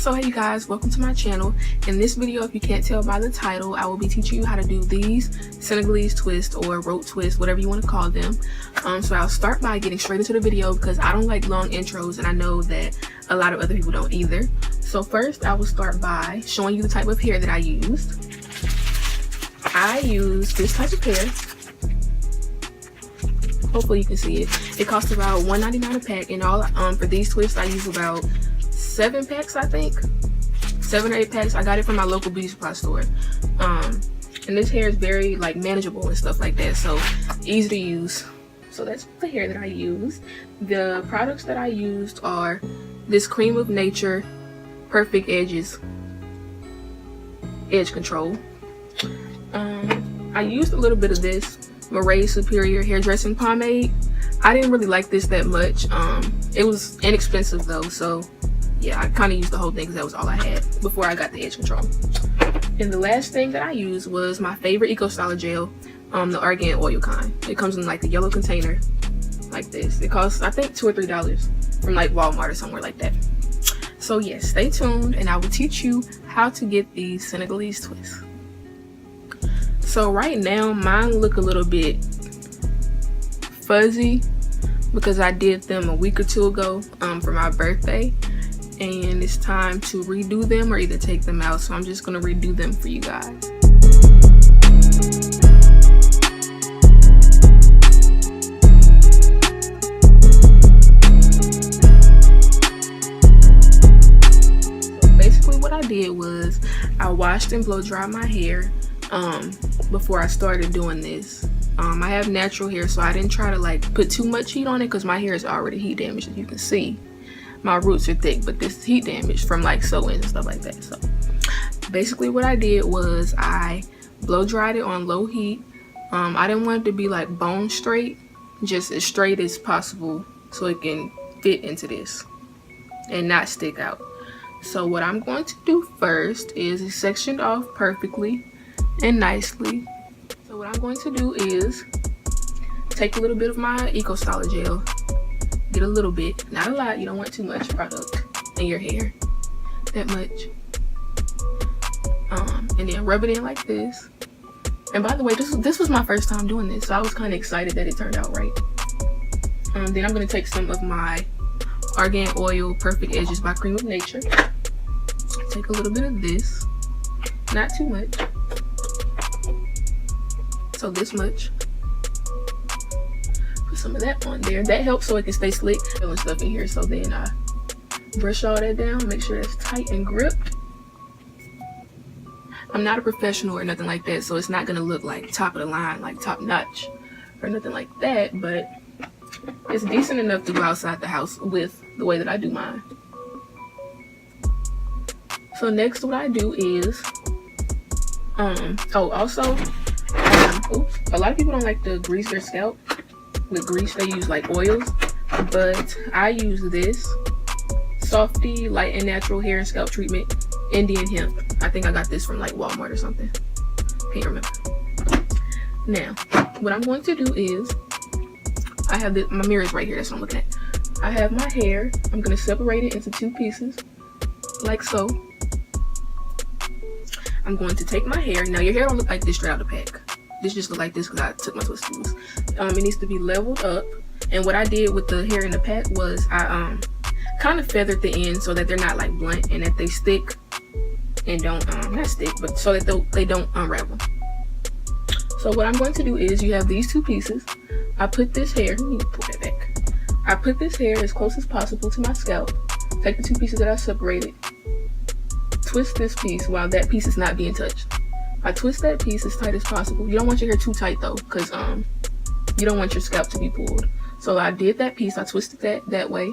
So hey you guys, welcome to my channel. In this video, if you can't tell by the title, I will be teaching you how to do these Senegalese twists or rope twists, whatever you want to call them. So I'll start by getting straight into the video because I don't like long intros and I know that a lot of other people don't either. So first I will start by showing you the type of hair that I used. I used this type of hair. Hopefully you can see it. It costs about $1.99 a pack, and all for these twists I use about 7 packs, I think. 7 or 8 packs. I got it from my local beauty supply store. And this hair is very like manageable and stuff like that, so easy to use. So that's the hair that I used. The products that I used are this Creme of Nature Perfect Edges Edge Control. I used a little bit of this Braid Superior hairdressing pomade. I didn't really like this that much. It was inexpensive though, so yeah, I kind of used the whole thing because that was all I had before I got the edge control. And the last thing that I used was my favorite Eco Styler gel, the Argan Oil kind. It comes in like a yellow container like this. It costs I think $2 or $3 from like Walmart or somewhere like that. So yes, stay tuned and I will teach you how to get these Senegalese twists. So right now mine look a little bit fuzzy because I did them a week or two ago for my birthday, and it's time to redo them or either take them out, so I'm just gonna redo them for you guys. So basically what I did was I washed and blow dried my hair before I started doing this. I have natural hair, so I didn't try to like put too much heat on it because my hair is already heat damaged. As you can see, my roots are thick, but this is heat damage from like sew-ins and stuff like that. So basically what I did was I blow dried it on low heat. I didn't want it to be like bone straight, just as straight as possible so it can fit into this and not stick out. So what I'm going to do first is it's sectioned off perfectly and nicely. So what I'm going to do is take a little bit of my Eco Styler gel, get a little bit, not a lot, you don't want too much product in your hair, that much, and then rub it in like this. And by the way, this was my first time doing this, so I was kind of excited that it turned out right. Then I'm going to take some of my Argan Oil Perfect Edges by Creme of Nature, take a little bit of this, not too much. So this much. Put some of that on there. That helps so it can stay slick. Feeling stuff in here. So then I brush all that down. Make sure it's tight and gripped. I'm not a professional or nothing like that, so it's not gonna look like top of the line, like top notch or nothing like that. But it's decent enough to go outside the house with the way that I do mine. So next, what I do is, a lot of people don't like to grease their scalp with grease. They use like oils, but I use this Softee Light and Natural Hair and Scalp Treatment Indian Hemp. I think I got this from like Walmart or something, can't remember. Now what I'm going to do is I have this, my mirror is right here, that's what I'm looking at. I have my hair, I'm going to separate it into 2 pieces like so. I'm going to take my hair. Now your hair don't look like this straight out of the pack. This just look like this because I took my twist tools. It needs to be leveled up. And what I did with the hair in the pack was I kind of feathered the ends so that they're not like blunt and that they stick and don't not stick, but so that they don't unravel. So what I'm going to do is, you have these 2 pieces. I put this hair, let me pull that back. I put this hair as close as possible to my scalp. Take the 2 pieces that I separated. Twist this piece while that piece is not being touched. I twist that piece as tight as possible. You don't want your hair too tight though, because you don't want your scalp to be pulled. So I did that piece, I twisted that way.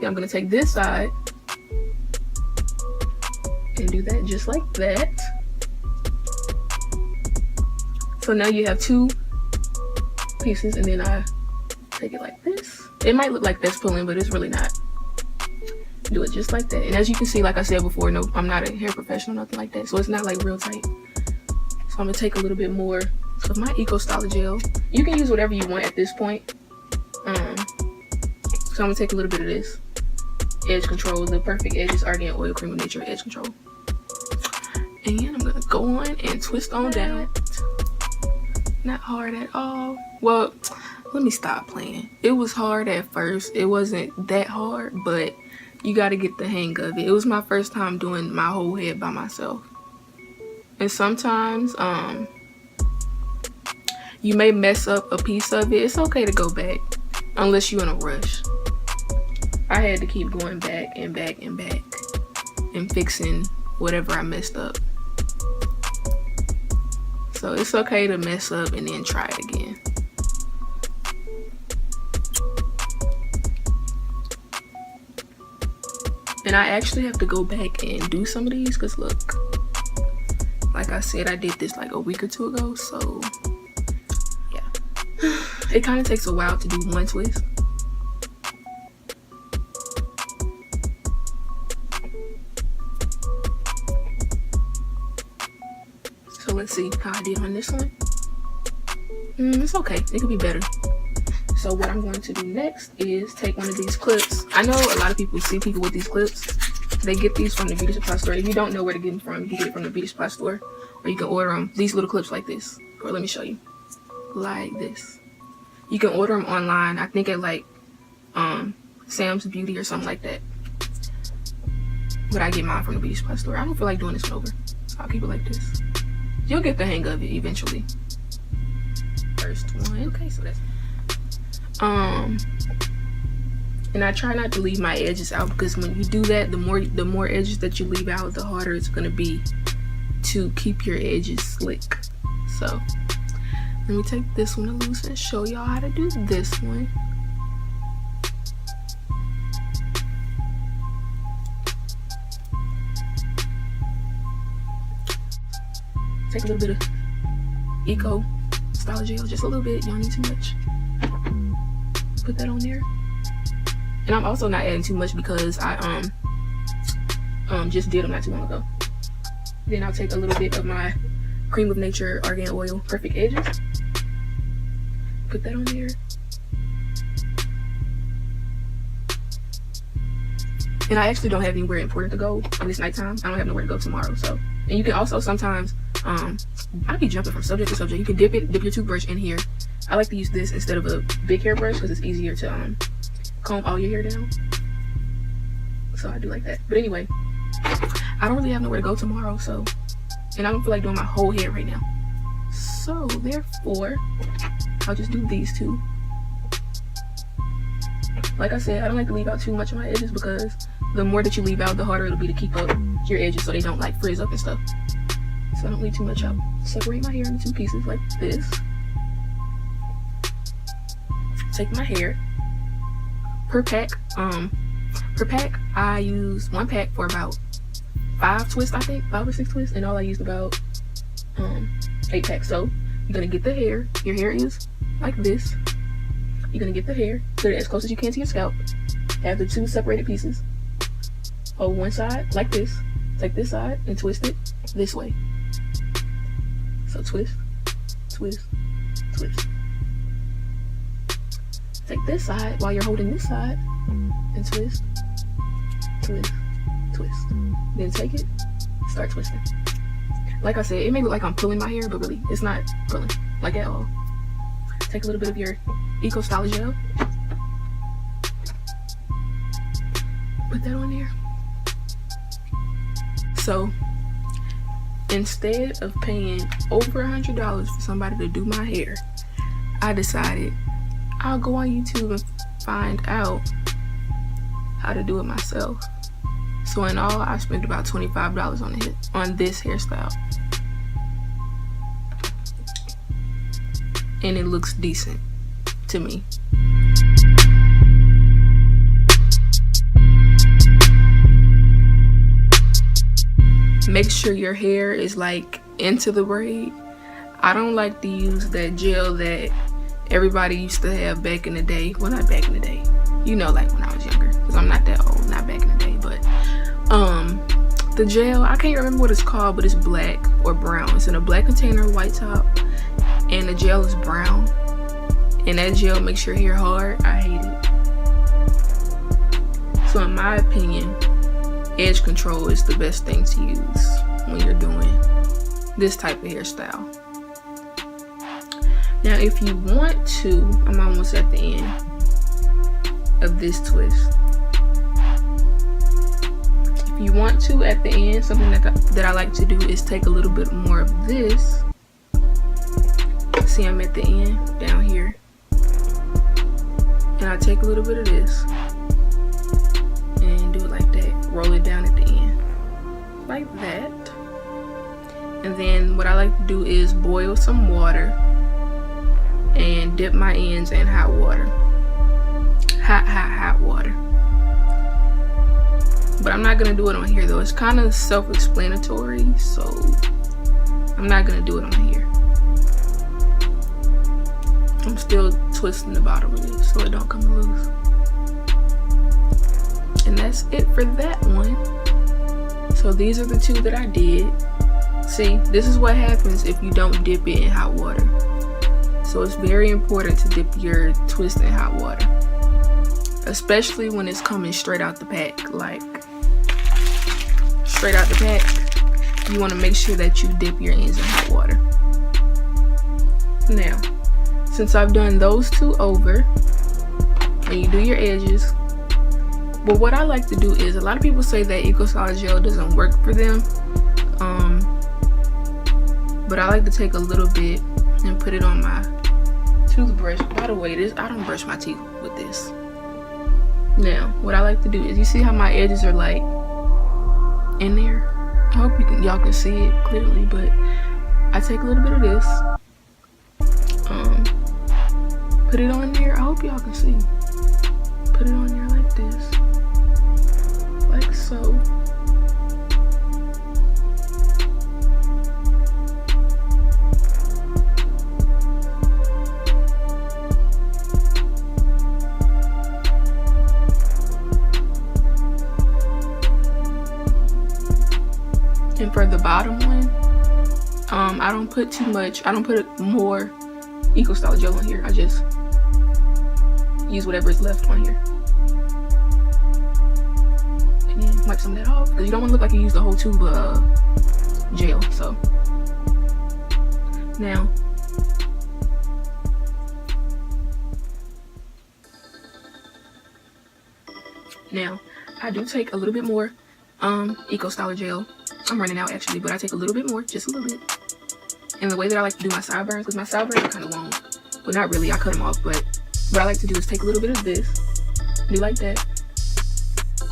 Then I'm going to take this side and do that just like that. So now you have 2 pieces, and then I take it like this. It might look like that's pulling, but it's really not. Do it just like that. And as you can see, like I said before, no, I'm not a hair professional, nothing like that, so it's not like real tight. So I'm gonna take a little bit more of my Eco Styler gel. You can use whatever you want at this point. So I'm gonna take a little bit of this edge control, the Perfect Edges Argan Oil Cream of Nature Edge Control. And I'm gonna go on and twist on down. Not hard at all. Well, let me stop playing. It was hard at first. It wasn't that hard, but you got to get the hang of it. It was my first time doing my whole head by myself. And sometimes you may mess up a piece of it. It's okay to go back unless you're in a rush. I had to keep going back and back and back and fixing whatever I messed up. So it's okay to mess up and then try it again. And I actually have to go back and do some of these because look, like I said, I did this like a week or two ago, so yeah. It kind of takes a while to do one twist. So let's see how I did on this one. It's okay, it could be better. So what I'm going to do next is take one of these clips. I know a lot of people see people with these clips. They get these from the beauty supply store. If you don't know where to get them from, you can get it from the beauty supply store, or you can order them. These little clips like this, or let me show you, like this. You can order them online. I think at like Sam's Beauty or something like that. But I get mine from the beauty supply store. I don't feel like doing this one over, so I'll keep it like this. You'll get the hang of it eventually. First one. Okay, so that's and I try not to leave my edges out, because when you do that, the more edges that you leave out, the harder it's gonna be to keep your edges slick. So let me take this one loose and show y'all how to do this one. Take a little bit of Eco Styler Gel, just a little bit, you don't need too much. Put that on there. And I'm also not adding too much because I just did them not too long ago. Then I'll take a little bit of my Creme of Nature Argan Oil Perfect Edges. Put that on there. And I actually don't have anywhere important to go in this nighttime. I don't have nowhere to go tomorrow. So, and you can also sometimes, I be jumping from subject to subject. You can dip your toothbrush in here. I like to use this instead of a big hairbrush because it's easier to comb all your hair down. So I do like that. But anyway, I don't really have nowhere to go tomorrow, so, and I don't feel like doing my whole hair right now. So therefore, I'll just do these two. Like I said, I don't like to leave out too much of my edges because the more that you leave out, the harder it'll be to keep up your edges so they don't like frizz up and stuff. So I don't leave too much out. Separate my hair into two pieces like this. Take my hair. Per pack, I use one pack for about 5 twists, I think, 5 or 6 twists, and all I used about 8 packs. So you're gonna get the hair. Your hair is like this. You're gonna get the hair, put it as close as you can to your scalp. Have the two separated pieces. Hold one side like this. Take this side and twist it this way. So twist, twist, twist. Take this side while you're holding this side and twist, twist, twist. Then take it, start twisting. Like I said, it may look like I'm pulling my hair, but really, it's not pulling, like at all. Take a little bit of your Eco Styler Gel. Put that on there. So, instead of paying over $100 for somebody to do my hair, I decided I'll go on YouTube and find out how to do it myself. So in all, I spent about $25 on this hairstyle. And it looks decent to me. Make sure your hair is like into the braid. I don't like to use that gel that everybody used to have back in the day. Well, not back in the day, you know, like when I was younger, because I'm not that old, not back in the day. But the gel, I can't remember what it's called, but it's black or brown. It's in a black container, white top, and the gel is brown, and that gel makes your hair hard. I hate it. So in my opinion, edge control is the best thing to use when you're doing this type of hairstyle. Now if you want to, I'm almost at the end of this twist. If you want to, at the end, something that I like to do is take a little bit more of this. See, I'm at the end down here, and I take a little bit of this and do it like that. Roll it down at the end like that. And then what I like to do is boil some water and dip my ends in hot water. Hot water. But I'm not gonna do it on here though. It's kind of self-explanatory, so I'm not gonna do it on here. I'm still twisting the bottom of it so it don't come loose. And that's it for that one. So these are the two that I did. See, this is what happens if you don't dip it in hot water. So it's very important to dip your twist in hot water, especially when it's coming straight out the pack. Like straight out the pack, you want to make sure that you dip your ends in hot water. Now, since I've done those two over, and you do your edges, but what I like to do is, a lot of people say that Eco Styler Gel doesn't work for them, but I like to take a little bit and put it on my toothbrush. By the way, I don't brush my teeth with this. Now, what I like to do is, you see how my edges are like in there? I hope y'all can see it clearly, but I take a little bit of this, put it on there. I hope y'all can see. Put it on there like this, like so. And for the bottom one, I don't put too much. I don't put more Eco Styler Gel on here. I just use whatever is left on here. And then wipe some of that off, because you don't want to look like you used the whole tube of gel. So now I do take a little bit more Eco Styler Gel. I'm running out actually, but I take a little bit more, just a little bit. And the way that I like to do my sideburns, because my sideburns are kind of long, but not really, I cut them off, but what I like to do is take a little bit of this, do like that,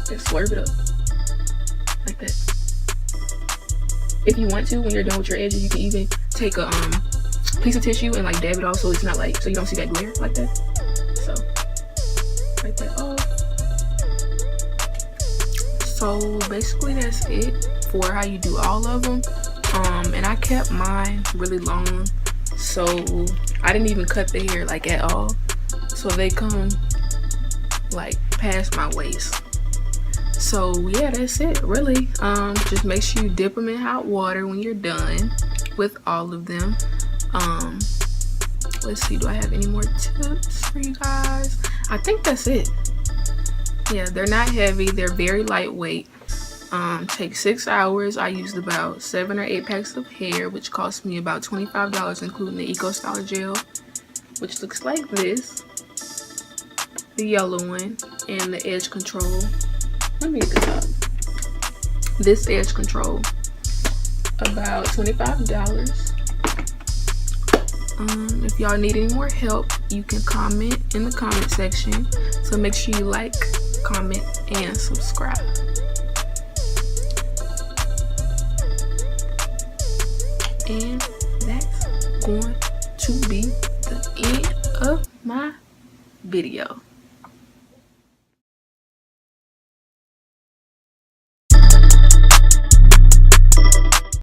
and swerve it up, like that. If you want to, when you're done with your edges, you can even take a piece of tissue and like dab it off so it's not like, so you don't see that glare like that. So, like that off. So basically that's it for how you do all of them. And I kept mine really long, so I didn't even cut the hair like at all. So they come like past my waist. So yeah, that's it really. Just make sure you dip them in hot water when you're done with all of them. Let's see, do I have any more tips for you guys? I think that's it. Yeah, they're not heavy, they're very lightweight. Take 6 hours. I used about 7 or 8 packs of hair, which cost me about $25, including the Eco Styler Gel, which looks like this, the yellow one, and the edge control. Let me get this up. This edge control, about $25. If y'all need any more help, you can comment in the comment section. So make sure you like, comment, and subscribe. And that's going to be the end of my video.